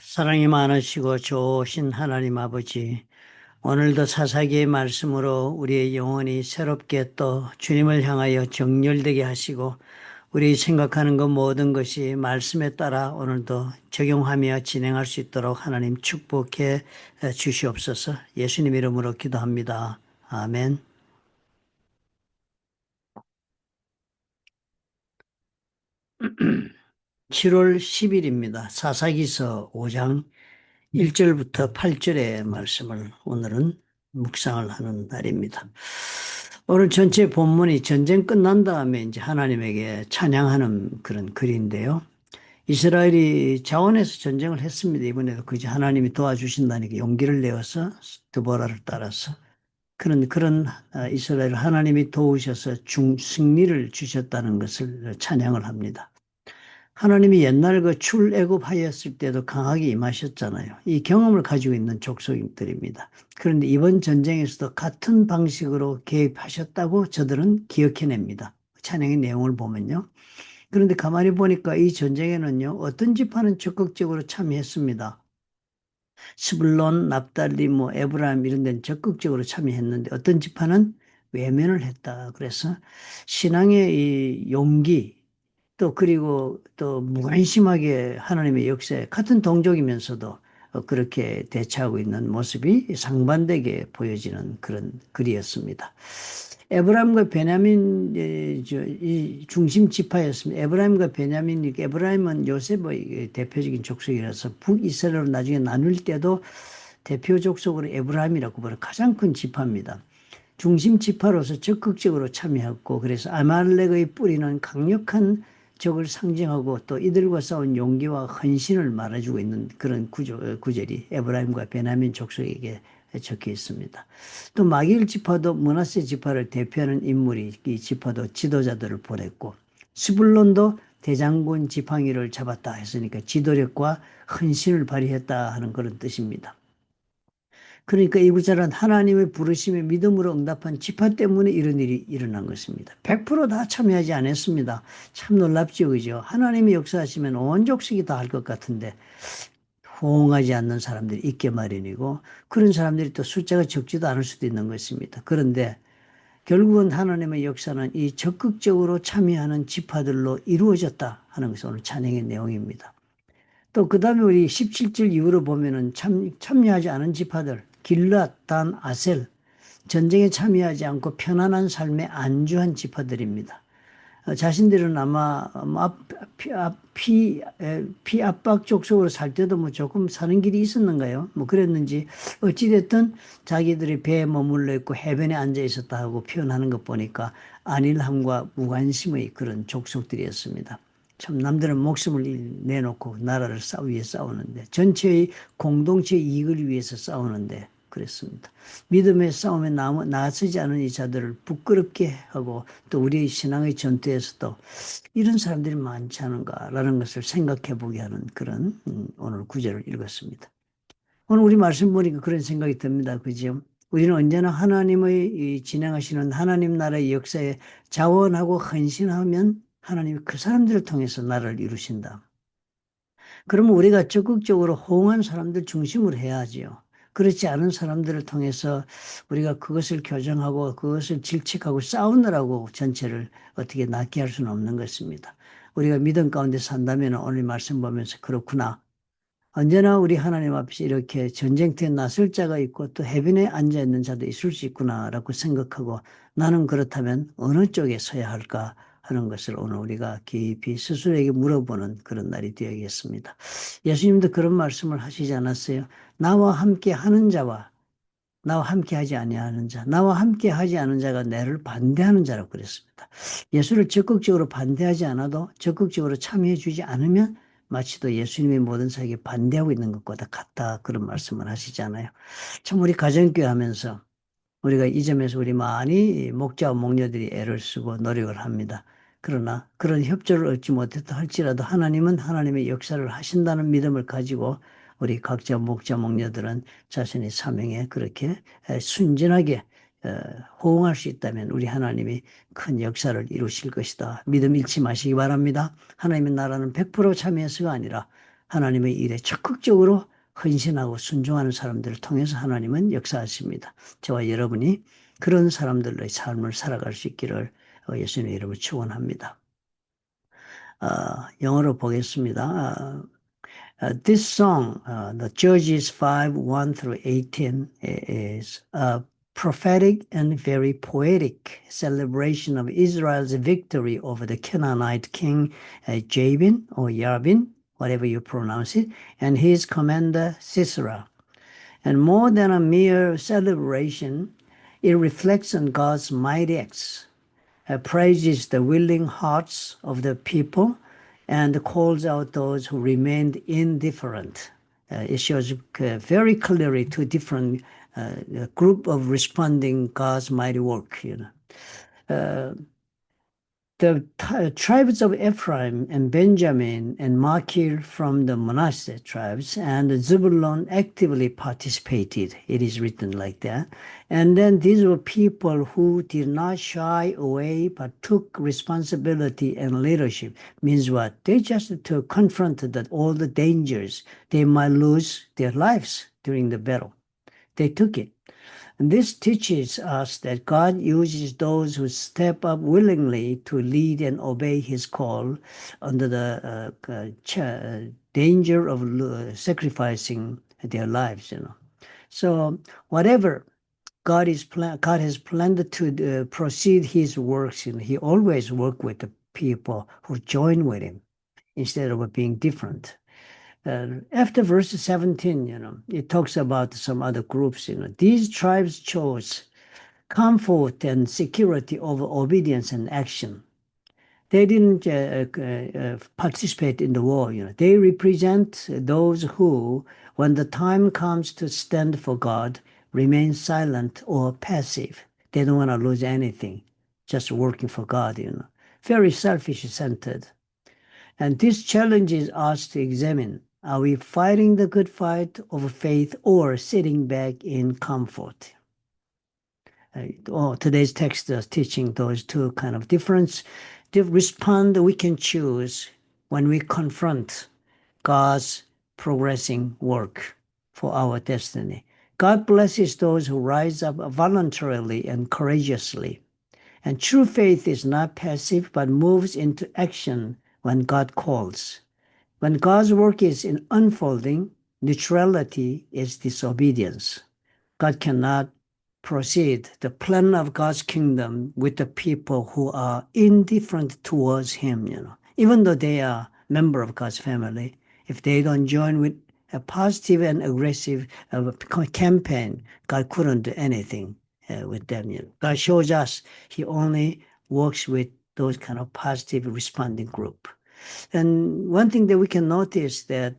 사랑이 많으시고 좋으신 하나님 아버지, 오늘도 사사기의 말씀으로 우리의 영혼이 새롭게 또 주님을 향하여 정렬되게 하시고 우리 생각하는 것 모든 것이 말씀에 따라 오늘도 적용하며 진행할 수 있도록 하나님 축복해 주시옵소서. 예수님 이름으로 기도합니다. 아멘. 7월 10일입니다. 사사기서 5장 1절부터 8절의 말씀을 오늘은 묵상을 하는 날입니다. 오늘 전체 본문이 전쟁 끝난 다음에 이제 하나님에게 찬양하는 그런 글인데요. 이스라엘이 자원해서 전쟁을 했습니다. 이번에도 그저 하나님이 도와주신다니까 용기를 내어서 드보라를 따라서 그런 이스라엘 하나님이 도우셔서 승리를 주셨다는 것을 찬양을 합니다. 하나님이 옛날 그 출애굽하였을 때도 강하게 임하셨잖아요. 이 경험을 가지고 있는 족속들입니다. 그런데 이번 전쟁에서도 같은 방식으로 개입하셨다고 저들은 기억해냅니다. 찬양의 내용을 보면요. 그런데 가만히 보니까 이 전쟁에는요, 어떤 지파는 적극적으로 참여했습니다. 스불론, 납달리, 에브라임 이런 데는 적극적으로 참여했는데 어떤 지파는 외면을 했다. 그래서 신앙의 이 용기, 또 그리고 또 무관심하게 하나님의 역사에 같은 동족이면서도 그렇게 대처하고 있는 모습이 상반되게 보여지는 그런 글이었습니다. 에브라임과 베냐민 이 중심 지파였습니다. 에브라임과 베냐민, 에브라임은 요셉의 대표적인 족속이라서 북이스라엘로 나중에 나눌 때도 대표 족속으로 에브라임이라고 부르는 가장 큰 지파입니다. 중심 지파로서 적극적으로 참여했고, 그래서 아말렉의 뿌리는 강력한 적을 상징하고 또 이들과 싸운 용기와 헌신을 말해주고 있는 그런 구절이 에브라임과 베냐민 족속에게 적혀 있습니다. 또 마길 지파도 므낫세 지파를 대표하는 인물이 이 지파도 지도자들을 보냈고, 스불론도 대장군 지팡이를 잡았다 했으니까 지도력과 헌신을 발휘했다 하는 그런 뜻입니다. 그러니까 이 구절은 하나님의 부르심에 믿음으로 응답한 지파 때문에 이런 일이 일어난 것입니다. 100%다 참여하지 않았습니다. 참 놀랍죠, 그죠? 하나님이 역사하시면 온 족속이 다 할 것 같은데 호응하지 않는 사람들이 있게 마련이고 그런 사람들이 또 숫자가 적지도 않을 수도 있는 것입니다. 그런데 결국은 하나님의 역사는 이 적극적으로 참여하는 지파들로 이루어졌다 하는 것이 오늘 찬양의 내용입니다. 또 그 다음에 우리 17절 이후로 보면은 참여하지 않은 지파들, 길앗, 단, 아셀, 전쟁에 참여하지 않고 편안한 삶에 안주한 지파들입니다. 자신들은 아마 피압박 족속으로 살 때도 조금 사는 길이 있었는가요? 그랬는지 어찌됐든 자기들이 배에 머물러 있고 해변에 앉아 있었다 하고 표현하는 것 보니까 안일함과 무관심의 그런 족속들이었습니다. 참 남들은 목숨을 내놓고 나라를 위해 싸우는데 전체의 공동체 이익을 위해서 싸우는데 그랬습니다. 믿음의 싸움에 나서지 않은 이 자들을 부끄럽게 하고 또 우리의 신앙의 전투에서도 이런 사람들이 많지 않은가라는 것을 생각해 보게 하는 그런 오늘 구절을 읽었습니다. 오늘 우리 말씀 보니까 그런 생각이 듭니다. 그죠? 우리는 언제나 하나님의 진행하시는 하나님 나라의 역사에 자원하고 헌신하면 하나님이 그 사람들을 통해서 나라를 이루신다. 그러면 우리가 적극적으로 호응한 사람들 중심으로 해야지요. 그렇지 않은 사람들을 통해서 우리가 그것을 교정하고 그것을 질책하고 싸우느라고 전체를 어떻게 낫게 할 수는 없는 것입니다. 우리가 믿음 가운데 산다면 오늘 말씀 보면서 그렇구나. 언제나 우리 하나님 앞에서 이렇게 전쟁터에 나설 자가 있고 또 해변에 앉아 있는 자도 있을 수 있구나라고 생각하고 나는 그렇다면 어느 쪽에 서야 할까 하는 것을 오늘 우리가 깊이 스스로에게 물어보는 그런 날이 되어야겠습니다. 예수님도 그런 말씀을 하시지 않았어요? 나와 함께 하는 자와 나와 함께 하지 아니하는 자, 나와 함께 하지 않은 자가 나를 반대하는 자라고 그랬습니다. 예수를 적극적으로 반대하지 않아도 적극적으로 참여해 주지 않으면 마치도 예수님의 모든 사역에 반대하고 있는 것과 같다 그런 말씀을 하시잖아요. 참 우리 가정교회 하면서 우리가 이 점에서 우리 많이 목자와 목녀들이 애를 쓰고 노력을 합니다. 그러나 그런 협조를 얻지 못했다 할지라도 하나님은 하나님의 역사를 하신다는 믿음을 가지고 우리 각자 목자 목녀들은 자신의 사명에 그렇게 순진하게 호응할 수 있다면 우리 하나님이 큰 역사를 이루실 것이다. 믿음 잃지 마시기 바랍니다. 하나님의 나라는 100% 참여해서가 아니라 하나님의 일에 적극적으로 헌신하고 순종하는 사람들을 통해서 하나님은 역사하십니다. 저와 여러분이 그런 사람들의 삶을 살아갈 수 있기를 예수님의 이름으로 축원합니다. 영어로 보겠습니다. This song, the Judges 5, 1 through 18, is a prophetic and very poetic celebration of Israel's victory over the Canaanite king Jabin or Yarbin, whatever you pronounce it, and his commander Sisera. And more than a mere celebration, it reflects on God's mighty acts, praises the willing hearts of the people, and calls out those who remained indifferent. It shows very clearly two different group of responding God's mighty work. The tribes of Ephraim and Benjamin and Machir from the Manasseh tribes and Zebulun actively participated. It is written like that. And then these were people who did not shy away but took responsibility and leadership. Means what? They just confronted all the dangers. They might lose their lives during the battle. They took it. And this teaches us that God uses those who step up willingly to lead and obey his call under the danger of sacrificing their lives. So whatever God has planned to proceed his works, he always works with the people who join with him instead of being different. After verse 17, it talks about some other groups. These tribes chose comfort and security over obedience and action. They didn't participate in the war. They represent those who, when the time comes to stand for God, remain silent or passive. They don't want to lose anything, just working for God. Very selfish-centered. And this challenges us to examine, are we fighting the good fight of faith or sitting back in comfort? Today's text is teaching those two kind of difference. The respond we can choose when we confront God's progressing work for our destiny. God blesses those who rise up voluntarily and courageously. And true faith is not passive, but moves into action when God calls. When God's work is unfolding, neutrality is disobedience. God cannot proceed the plan of God's kingdom with the people who are indifferent towards him. Even though they are member of God's family, if they don't join with a positive and aggressive campaign, God couldn't do anything with them. God shows us he only works with those kind of positive responding group. And one thing that we can notice that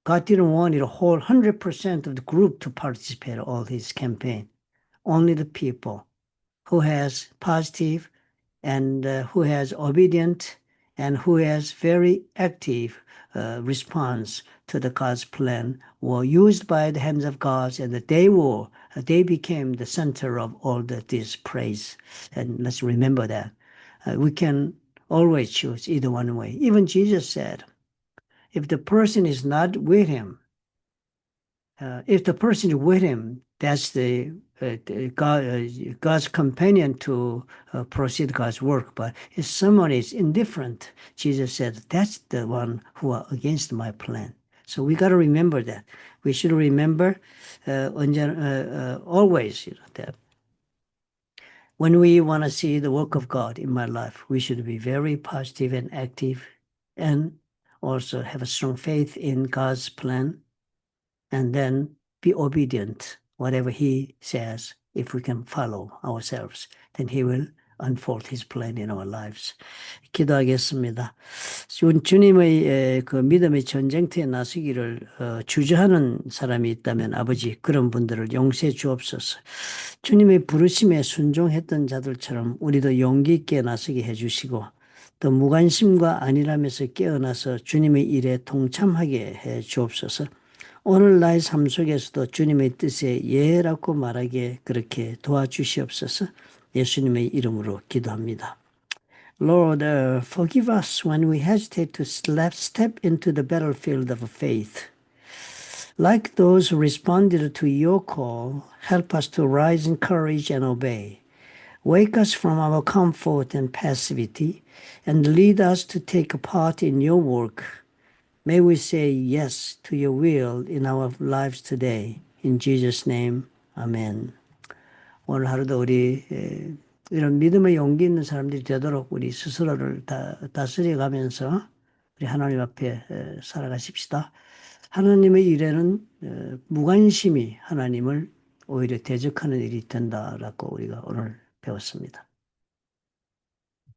God didn't want the whole 100% of the group to participate in all his campaign. Only the people who has positive and who has obedient and who has very active response to the God's plan were used by the hands of God, and that they became the center of all this praise. And let's remember that. We can always choose either one way. Even Jesus said, if the person is not with him, if the person is with him, that's God's companion to proceed God's work. But if someone is indifferent, Jesus said, that's the one who are against my plan. So we got to remember that. We should remember always that when we want to see the work of God in my life, we should be very positive and active and also have a strong faith in God's plan and then be obedient, whatever he says. If we can follow ourselves, then he will unfold his plan in our lives. 기도하겠습니다. 주님의 그 믿음의 전쟁터에 나서기를 주저하는 사람이 있다면 아버지 그런 분들을 용서해 주옵소서. 주님의 부르심에 순종했던 자들처럼 우리도 용기 있게 나서게 해주시고 또 무관심과 안일함에서 깨어나서 주님의 일에 동참하게 해 주옵소서. 오늘 나의 삶 속에서도 주님의 뜻에 예라고 말하게 그렇게 도와주시옵소서. 예수님의 이름으로 기도합니다. Lord, forgive us when we hesitate to step into the battlefield of faith. Like those who responded to your call, help us to rise in courage and obey. Wake us from our comfort and passivity and lead us to take a part in your work. May we say yes to your will in our lives today. In Jesus' name, amen. 오늘 하루도 우리 이런 믿음의 용기 있는 사람들이 되도록 우리 스스로를 다스려가면서 우리 하나님 앞에 살아가십시다. 하나님의 일에는 무관심이 하나님을 오히려 대적하는 일이 된다라고 우리가 오늘 배웠습니다.